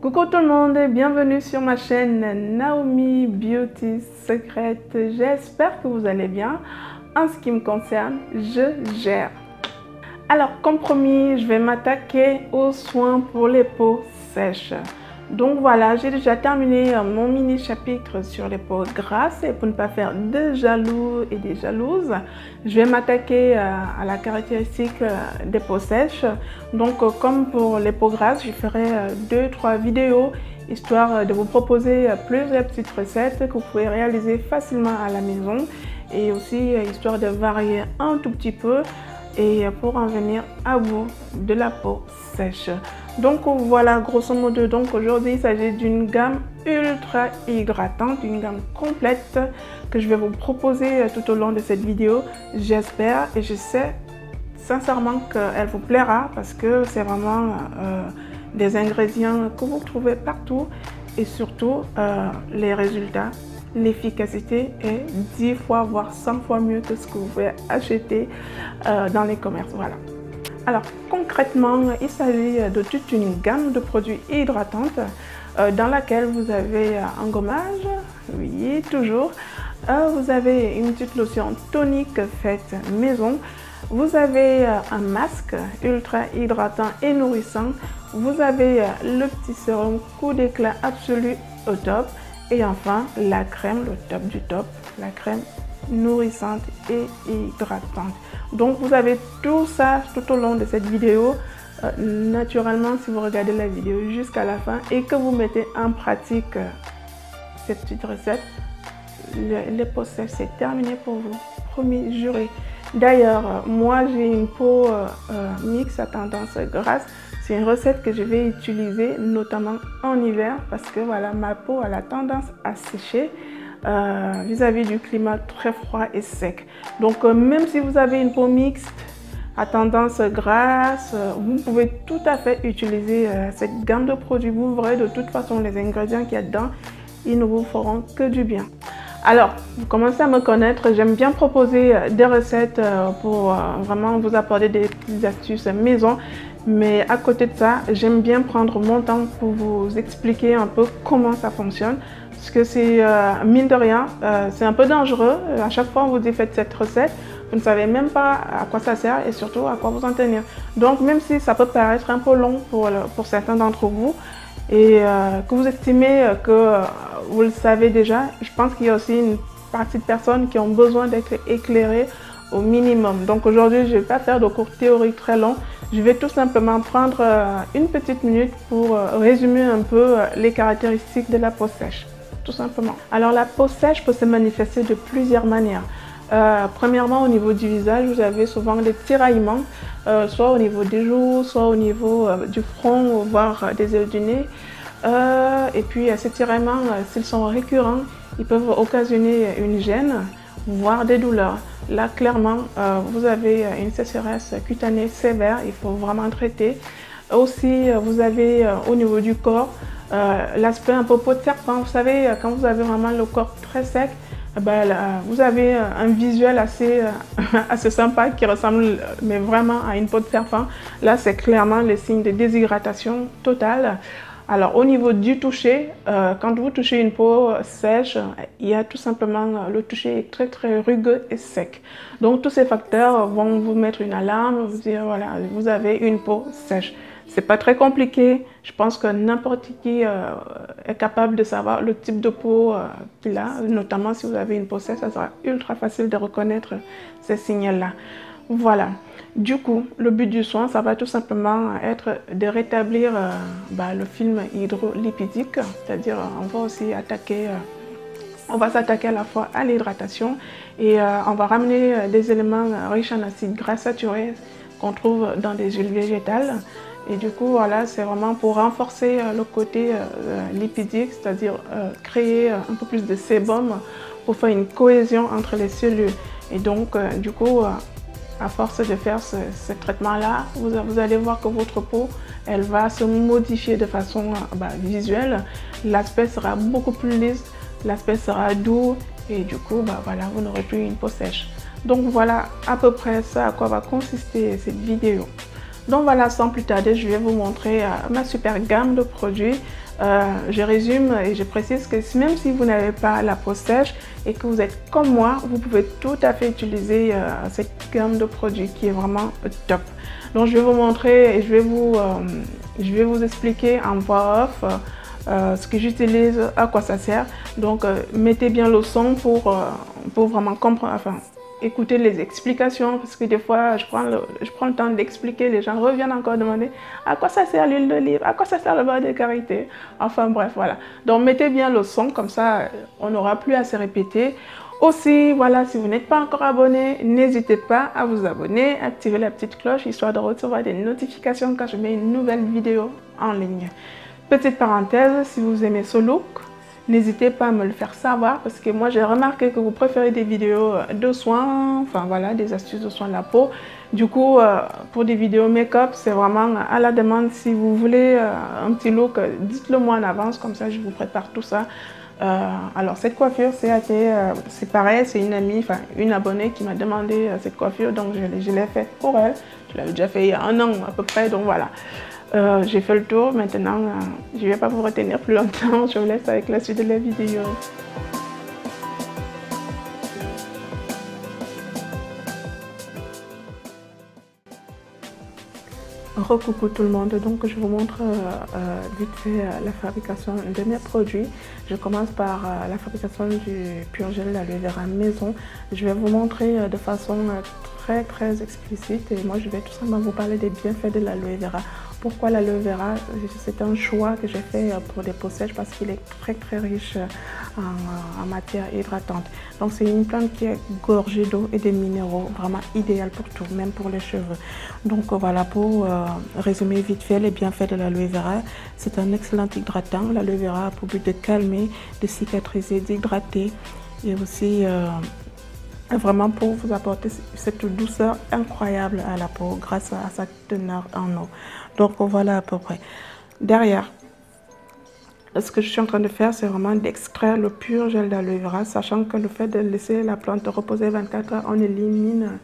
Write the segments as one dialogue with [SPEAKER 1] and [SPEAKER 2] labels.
[SPEAKER 1] Coucou tout le monde et bienvenue sur ma chaîne Naomi Beauty Secret. J'espère que vous allez bien. En ce qui me concerne, je gère. Alors comme promis, je vais m'attaquer aux soins pour les peaux sèches. Donc voilà, j'ai déjà terminé mon mini chapitre sur les peaux grasses et pour ne pas faire de jaloux et des jalouses, je vais m'attaquer à la caractéristique des peaux sèches. Donc comme pour les peaux grasses, je ferai 2-3 vidéos histoire de vous proposer plusieurs petites recettes que vous pouvez réaliser facilement à la maison et aussi histoire de varier un tout petit peu et pour en venir à bout de la peau sèche. Donc voilà, grosso modo, donc aujourd'hui il s'agit d'une gamme ultra hydratante, une gamme complète que je vais vous proposer tout au long de cette vidéo. J'espère et je sais sincèrement qu'elle vous plaira parce que c'est vraiment des ingrédients que vous trouvez partout et surtout les résultats. L'efficacité est 10 fois voire 100 fois mieux que ce que vous pouvez acheter dans les commerces. Voilà. Alors concrètement, il s'agit de toute une gamme de produits hydratantes dans laquelle vous avez un gommage, oui toujours, vous avez une petite lotion tonique faite maison, vous avez un masque ultra hydratant et nourrissant, vous avez le petit sérum coup d'éclat absolu au top. Et enfin, la crème, le top du top, la crème nourrissante et hydratante. Donc, vous avez tout ça tout au long de cette vidéo. Naturellement, si vous regardez la vidéo jusqu'à la fin et que vous mettez en pratique cette petite recette, les peaux sèches, c'est terminé pour vous. Promis, juré. D'ailleurs, moi, j'ai une peau mixte à tendance grasse. C'est une recette que je vais utiliser notamment en hiver parce que voilà, ma peau a la tendance à sécher vis-à-vis du climat très froid et sec. Donc même si vous avez une peau mixte à tendance grasse, vous pouvez tout à fait utiliser cette gamme de produits. Vous verrez de toute façon les ingrédients qu'il y a dedans, ils ne vous feront que du bien. Alors, vous commencez à me connaître, j'aime bien proposer des recettes pour vraiment vous apporter des petites astuces maison. Mais à côté de ça, j'aime bien prendre mon temps pour vous expliquer un peu comment ça fonctionne. Parce que c'est, mine de rien, c'est un peu dangereux. À chaque fois, on vous dit faites cette recette, vous ne savez même pas à quoi ça sert et surtout à quoi vous en tenir. Donc, même si ça peut paraître un peu long pour certains d'entre vous et que vous estimez que vous le savez déjà, je pense qu'il y a aussi une partie de personnes qui ont besoin d'être éclairées au minimum. Donc aujourd'hui, je ne vais pas faire de cours théoriques très longs. Je vais tout simplement prendre une petite minute pour résumer un peu les caractéristiques de la peau sèche, tout simplement. Alors la peau sèche peut se manifester de plusieurs manières. Premièrement, au niveau du visage, vous avez souvent des tiraillements, soit au niveau des joues, soit au niveau du front, voire des ailes du nez. Et puis ces tiraillements, s'ils sont récurrents, ils peuvent occasionner une gêne, voire des douleurs. Là, clairement, vous avez une sécheresse cutanée sévère, il faut vraiment traiter. Aussi, vous avez au niveau du corps, l'aspect un peu peau de serpent. Vous savez, quand vous avez vraiment le corps très sec, vous avez un visuel assez, assez sympa qui ressemble mais vraiment à une peau de serpent. Là, c'est clairement le signe de déshydratation totale. Alors au niveau du toucher, quand vous touchez une peau sèche, il y a tout simplement le toucher est très rugueux et sec. Donc tous ces facteurs vont vous mettre une alarme, vous dire voilà, vous avez une peau sèche. C'est pas très compliqué, je pense que n'importe qui est capable de savoir le type de peau qu'il a, notamment si vous avez une peau sèche, ça sera ultra facile de reconnaître ces signaux-là. Voilà. Du coup, le but du soin, ça va tout simplement être de rétablir le film hydrolipidique, c'est-à-dire on va aussi attaquer, on va s'attaquer à la fois à l'hydratation et on va ramener des éléments riches en acides gras saturés qu'on trouve dans des huiles végétales. Et du coup, voilà, c'est vraiment pour renforcer le côté lipidique, c'est-à-dire créer un peu plus de sébum pour faire une cohésion entre les cellules. Et donc, du coup, à force de faire ce traitement-là, vous allez voir que votre peau, elle va se modifier de façon visuelle. L'aspect sera beaucoup plus lisse, l'aspect sera doux et du coup, voilà, vous n'aurez plus une peau sèche. Donc voilà à peu près ça à quoi va consister cette vidéo. Donc voilà, sans plus tarder, je vais vous montrer ma super gamme de produits. Je résume et je précise que même si vous n'avez pas la peau sèche et que vous êtes comme moi, vous pouvez tout à fait utiliser cette gamme de produits qui est vraiment top. Donc je vais vous montrer et je vais vous expliquer en voix off ce que j'utilise, à quoi ça sert. Donc mettez bien le son pour vraiment comprendre, enfin écouter les explications, parce que des fois je prends le temps d'expliquer, les gens reviennent encore demander à quoi ça sert l'huile d'olive, à quoi ça sert le beurre de karité, enfin bref, voilà. Donc mettez bien le son, comme ça on n'aura plus à se répéter. Aussi, voilà, si vous n'êtes pas encore abonné, n'hésitez pas à vous abonner, activer la petite cloche histoire de recevoir des notifications quand je mets une nouvelle vidéo en ligne. Petite parenthèse, si vous aimez ce look, n'hésitez pas à me le faire savoir, parce que moi j'ai remarqué que vous préférez des vidéos de soins, enfin voilà, des astuces de soins de la peau. Du coup, pour des vidéos make-up, c'est vraiment à la demande. Si vous voulez un petit look, dites-le moi en avance, comme ça je vous prépare tout ça. Alors cette coiffure, c'est pareil, c'est une amie, enfin une abonnée qui m'a demandé cette coiffure, donc je l'ai faite pour elle. Je l'avais déjà fait il y a un an à peu près, donc voilà. J'ai fait le tour, maintenant je ne vais pas vous retenir plus longtemps, je vous laisse avec la suite de la vidéo. Recoucou tout le monde, donc je vous montre vite fait la fabrication de mes produits. Je commence par la fabrication du pur gel d'aloe vera maison. Je vais vous montrer de façon très explicite, et moi je vais tout simplement vous parler des bienfaits de l'aloe vera. Pourquoi l'aloe vera? C'est un choix que j'ai fait pour des peaux sèches parce qu'il est très riche en matière hydratante. Donc c'est une plante qui est gorgée d'eau et de minéraux, vraiment idéale pour tout, même pour les cheveux. Donc voilà, pour résumer vite fait les bienfaits de l'aloe vera, c'est un excellent hydratant. L'aloe vera a pour but de calmer, de cicatriser, d'hydrater, et aussi vraiment pour vous apporter cette douceur incroyable à la peau grâce à sa teneur en eau. Donc voilà à peu près. Derrière, ce que je suis en train de faire, c'est vraiment d'extraire le pur gel d'aloe vera, sachant que le fait de laisser la plante reposer 24 heures, on élimine,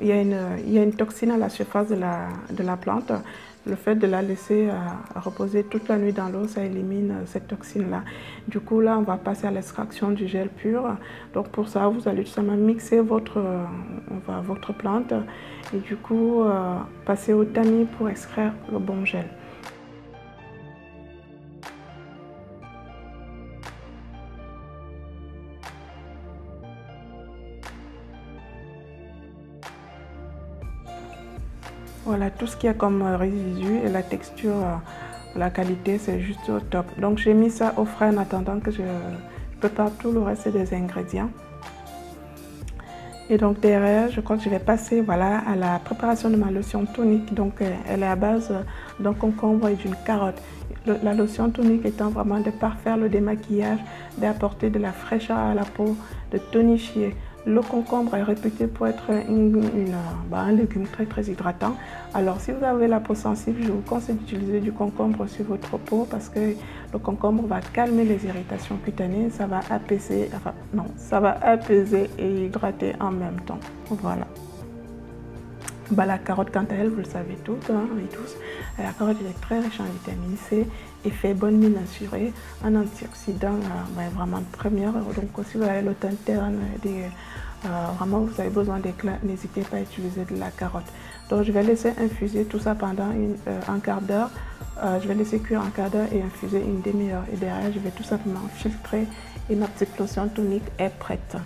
[SPEAKER 1] il y a une toxine à la surface de la plante. Le fait de la laisser reposer toute la nuit dans l'eau, ça élimine cette toxine-là. Du coup, là, on va passer à l'extraction du gel pur. Donc, pour ça, vous allez tout simplement mixer votre plante et du coup, passer au tamis pour extraire le bon gel. Voilà, tout ce qui est comme résidu et la texture, la qualité, c'est juste au top. Donc j'ai mis ça au frais en attendant que je prépare tout le reste des ingrédients. Et donc derrière, je crois que je vais passer voilà, à la préparation de ma lotion tonique. Donc elle est à base d'un concombre et d'une carotte. La lotion tonique étant vraiment de parfaire le démaquillage, d'apporter de la fraîcheur à la peau, de tonifier. Le concombre est réputé pour être un légume très hydratant. Alors si vous avez la peau sensible, je vous conseille d'utiliser du concombre sur votre peau parce que le concombre va calmer les irritations cutanées, ça va apaiser, ça va apaiser et hydrater en même temps. Voilà. La carotte, quant à elle, vous le savez toutes et tous, la carotte est très riche en vitamine C, effet bonne mine assurée, un antioxydant vraiment de première. Donc si vous avez le teint terne, vraiment vous avez besoin d'éclat, n'hésitez pas à utiliser de la carotte. Donc je vais laisser infuser tout ça pendant un quart d'heure. Je vais laisser cuire un quart d'heure et infuser une demi-heure. Et derrière, je vais tout simplement filtrer et ma petite lotion tonique est prête.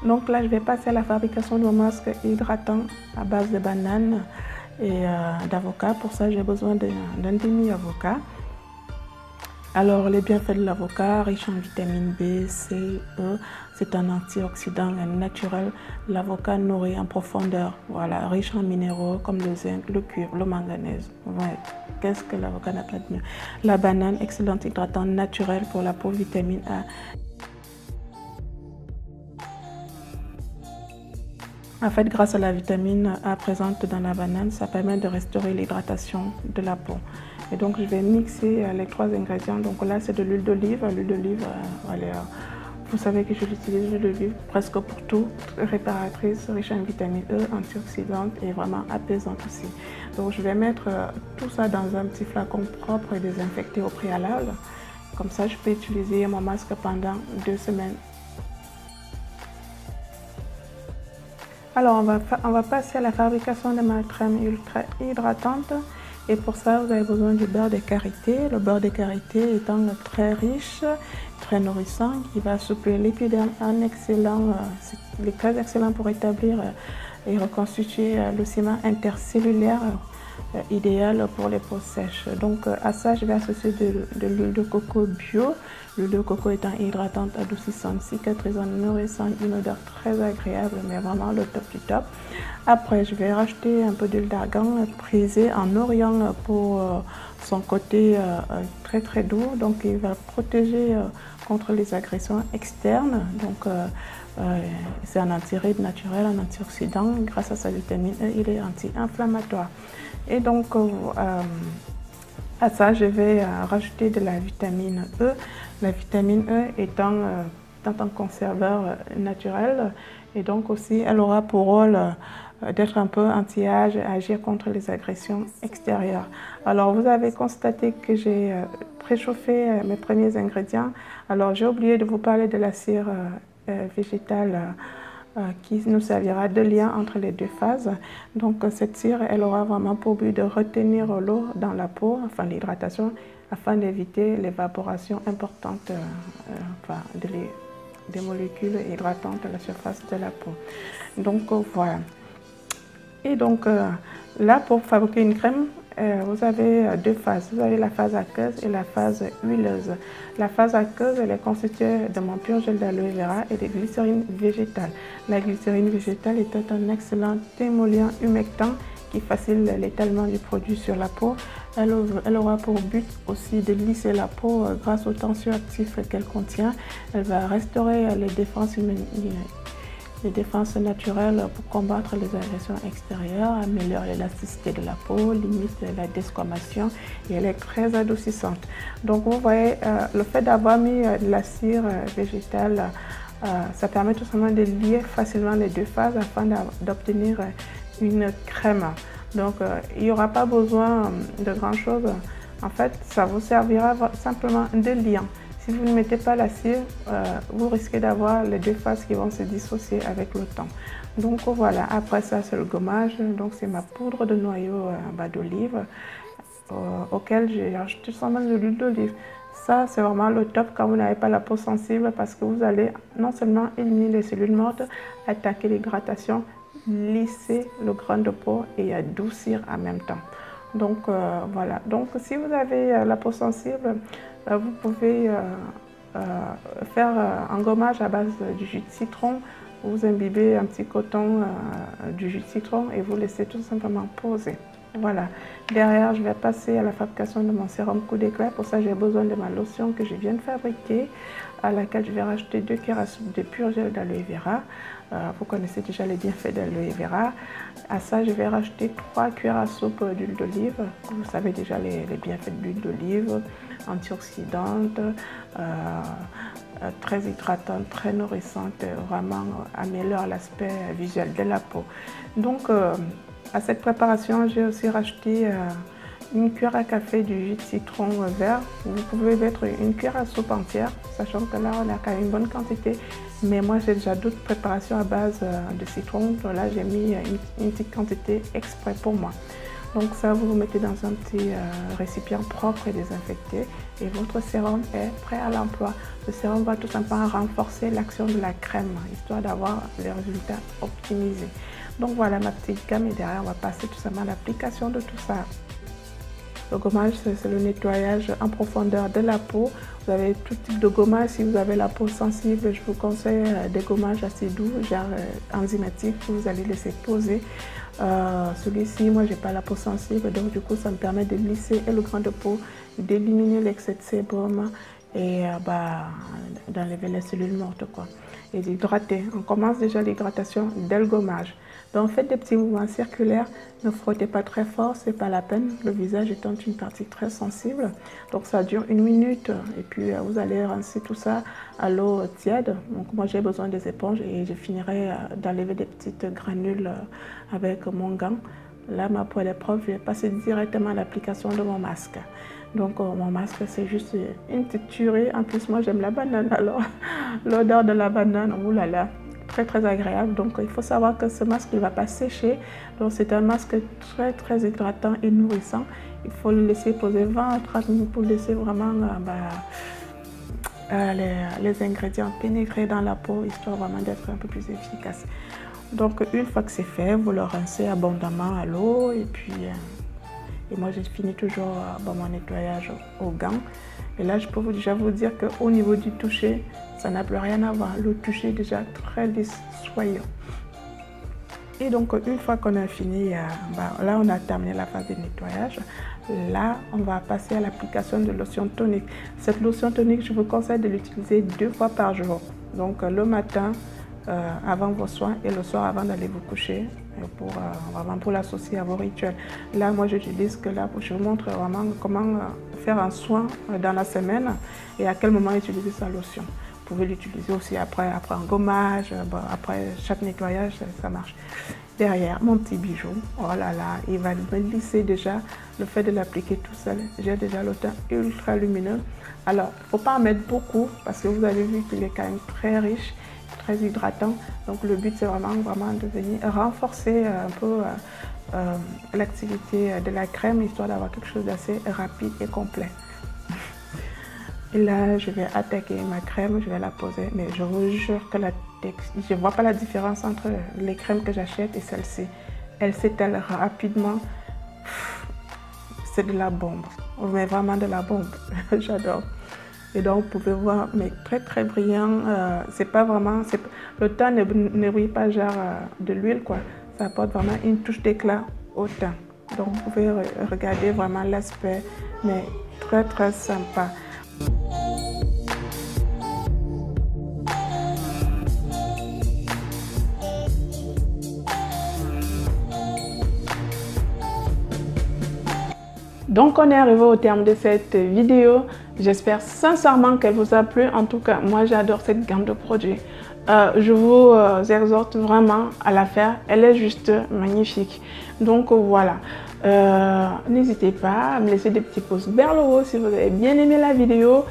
[SPEAKER 1] Donc là, je vais passer à la fabrication de mon masque hydratant à base de banane et d'avocat. Pour ça, j'ai besoin d'un demi-avocat. Alors, les bienfaits de l'avocat, riche en vitamine B, C, E, c'est un antioxydant naturel. L'avocat nourrit en profondeur, voilà, riche en minéraux comme le zinc, le cuivre, le manganèse. Ouais. Qu'est-ce que l'avocat n'a pas de mieux? La banane, excellent hydratant naturel pour la peau, vitamine A. En fait, grâce à la vitamine A présente dans la banane, ça permet de restaurer l'hydratation de la peau. Et donc, je vais mixer les trois ingrédients. Donc là, c'est de l'huile d'olive. L'huile d'olive, elle est Vous savez que je l'utilise, l'huile d'olive, presque pour tout, réparatrice, riche en vitamine E, antioxydante et vraiment apaisante aussi. Donc je vais mettre tout ça dans un petit flacon propre et désinfecté au préalable. Comme ça, je peux utiliser mon masque pendant 2 semaines. Alors, on va passer à la fabrication de ma crème ultra hydratante. Et pour ça, vous avez besoin du beurre de karité. Le beurre de karité étant très riche, très nourrissant, qui va assouplir l'épiderme, il est très excellent pour établir et reconstituer le ciment intercellulaire idéal pour les peaux sèches. Donc à ça, je vais associer de l'huile de coco bio. L'huile de coco étant hydratante, adoucissante, cicatrisante, nourrissante, une odeur très agréable, mais vraiment le top du top. Après, je vais rajouter un peu d'huile d'argan prisée en Orient pour son côté très très doux. Donc il va protéger contre les agressions externes. Donc c'est un antiride naturel, un antioxydant. Grâce à sa vitamine E, il est anti-inflammatoire. Et donc à ça, je vais rajouter de la vitamine E. La vitamine E étant un conserveur naturel, et donc aussi elle aura pour rôle d'être un peu anti-âge, agir contre les agressions extérieures. Alors vous avez constaté que j'ai préchauffé mes premiers ingrédients. Alors j'ai oublié de vous parler de la cire végétale qui nous servira de lien entre les deux phases. Donc cette cire, elle aura vraiment pour but de retenir l'eau dans la peau, enfin l'hydratation, afin d'éviter l'évaporation importante des molécules hydratantes à la surface de la peau. Donc voilà. Et donc là, pour fabriquer une crème, vous avez 2 phases. Vous avez la phase aqueuse et la phase huileuse. La phase aqueuse, elle est constituée de mon pur gel d'aloe vera et de glycérine végétale. La glycérine végétale est un excellent émollient humectant qui facilite l'étalement du produit sur la peau. Elle aura pour but aussi de lisser la peau grâce aux tensioactifs qu'elle contient. Elle va restaurer les défenses naturelles pour combattre les agressions extérieures, améliorer l'élasticité de la peau, limite la desquamation et elle est très adoucissante. Donc vous voyez, le fait d'avoir mis de la cire végétale, ça permet tout simplement de lier facilement les 2 phases afin d'obtenir une crème. Donc il n'y aura pas besoin de grand chose. En fait, ça vous servira simplement de liant. Si vous ne mettez pas la cire, vous risquez d'avoir les 2 phases qui vont se dissocier avec le temps. Donc voilà, après ça c'est le gommage. Donc c'est ma poudre de noyau d'olive auquel j'ai ajouté seulement de l'huile d'olive. Ça c'est vraiment le top quand vous n'avez pas la peau sensible parce que vous allez non seulement éliminer les cellules mortes, attaquer l'hydratation, lisser le grain de peau et adoucir en même temps. Donc voilà, donc si vous avez la peau sensible, vous pouvez faire un gommage à base du jus de citron. Vous imbibez un petit coton du jus de citron et vous laissez tout simplement poser. Voilà. Derrière, je vais passer à la fabrication de mon sérum coup d'éclat. Pour ça, j'ai besoin de ma lotion que je viens de fabriquer, à laquelle je vais rajouter 2 cuillères à soupe de pur gel d'aloe vera. Vous connaissez déjà les bienfaits d'aloe vera. À ça, je vais rajouter 3 cuillères à soupe d'huile d'olive. Vous savez déjà les bienfaits de l'huile d'olive, antioxydante, très hydratante, très nourrissante, vraiment améliore l'aspect visuel de la peau. Donc, à cette préparation, j'ai aussi rajouté une cuillère à café du jus de citron vert. Vous pouvez mettre une cuillère à soupe entière, sachant que là, on a quand même une bonne quantité. Mais moi, j'ai déjà d'autres préparations à base de citron. Donc là, j'ai mis une petite quantité exprès pour moi. Donc ça, vous mettez dans un petit récipient propre et désinfecté. Et votre sérum est prêt à l'emploi. Le sérum va tout simplement renforcer l'action de la crème, histoire d'avoir les résultats optimisés. Donc voilà ma petite gamme et derrière, on va passer tout simplement à l'application de tout ça. Le gommage, c'est le nettoyage en profondeur de la peau. Vous avez tout type de gommage. Si vous avez la peau sensible, je vous conseille des gommages assez doux, genre enzymatiques, que vous allez laisser poser. Celui-ci, moi, j'ai pas la peau sensible, donc du coup, ça me permet de lisser le grain de peau, d'éliminer l'excès de sébum et d'enlever les cellules mortes, quoi. et d'hydrater. On commence déjà l'hydratation dès le gommage. Donc faites des petits mouvements circulaires, ne frottez pas très fort, c'est pas la peine. Le visage étant une partie très sensible. Donc ça dure 1 minute et puis vous allez rincer tout ça à l'eau tiède. Donc moi j'ai besoin des éponges et je finirai d'enlever des petites granules avec mon gant. Là ma peau elle est propre, je vais passer directement à l'application de mon masque. Donc mon masque c'est juste une petite tuerie. En plus moi j'aime la banane, alors l'odeur de la banane, oulala, très agréable. Donc il faut savoir que ce masque il ne va pas sécher. Donc c'est un masque très hydratant et nourrissant. Il faut le laisser poser 20 à 30 minutes pour laisser vraiment les ingrédients pénétrer dans la peau, histoire vraiment d'être un peu plus efficace. Donc une fois que c'est fait, vous le rincez abondamment à l'eau et puis et moi je finis toujours mon nettoyage au gant. Et là je peux déjà vous dire qu'au niveau du toucher, ça n'a plus rien à voir. Le toucher est déjà très lisse, soyeux. Et donc une fois qu'on a fini, là on a terminé la phase de nettoyage. Là on va passer à l'application de lotion tonique. Cette lotion tonique, je vous conseille de l'utiliser 2 fois par jour. Donc le matin avant vos soins et le soir avant d'aller vous coucher, vraiment pour l'associer à vos rituels. Là moi j'utilise que là, je vous montre vraiment comment faire un soin dans la semaine et à quel moment utiliser sa lotion. Vous pouvez l'utiliser aussi après un gommage, après chaque nettoyage, ça marche. Derrière, mon petit bijou, oh là là, il va me lisser déjà. Le fait de l'appliquer tout seul, j'ai déjà le teint ultra lumineux. Alors, il ne faut pas en mettre beaucoup parce que vous avez vu qu'il est quand même très riche, très hydratant. Donc le but c'est vraiment de venir renforcer un peu l'activité de la crème, histoire d'avoir quelque chose d'assez rapide et complet. Et là je vais attaquer ma crème, je vais la poser, mais je vous jure que je ne vois pas la différence entre les crèmes que j'achète et celle-ci. Elle s'étale rapidement, c'est de la bombe, mais vraiment de la bombe. J'adore. Et donc vous pouvez voir, mais très brillant. C'est pas vraiment, le teint ne brille pas genre de l'huile quoi. Ça apporte vraiment une touche d'éclat au teint. Donc vous pouvez regarder vraiment l'aspect, mais très sympa. Donc on est arrivé au terme de cette vidéo. J'espère sincèrement qu'elle vous a plu. En tout cas, moi j'adore cette gamme de produits. Je vous exhorte vraiment à la faire. Elle est juste magnifique. Donc voilà. N'hésitez pas à me laisser des petits pouces vers le haut si vous avez bien aimé la vidéo.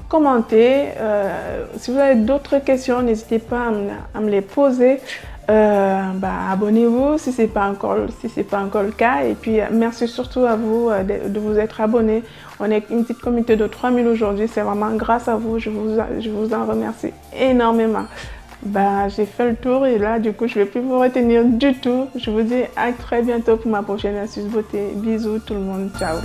[SPEAKER 1] Commentez. Si vous avez d'autres questions, n'hésitez pas à me les poser. Abonnez-vous si ce n'est pas encore le cas. Et puis merci surtout à vous de vous être abonnés. On est une petite communauté de 3000 aujourd'hui. C'est vraiment grâce à vous. Je vous en remercie énormément. J'ai fait le tour et là du coup je ne vais plus vous retenir du tout. Je vous dis à très bientôt pour ma prochaine astuce beauté. Bisous tout le monde. Ciao.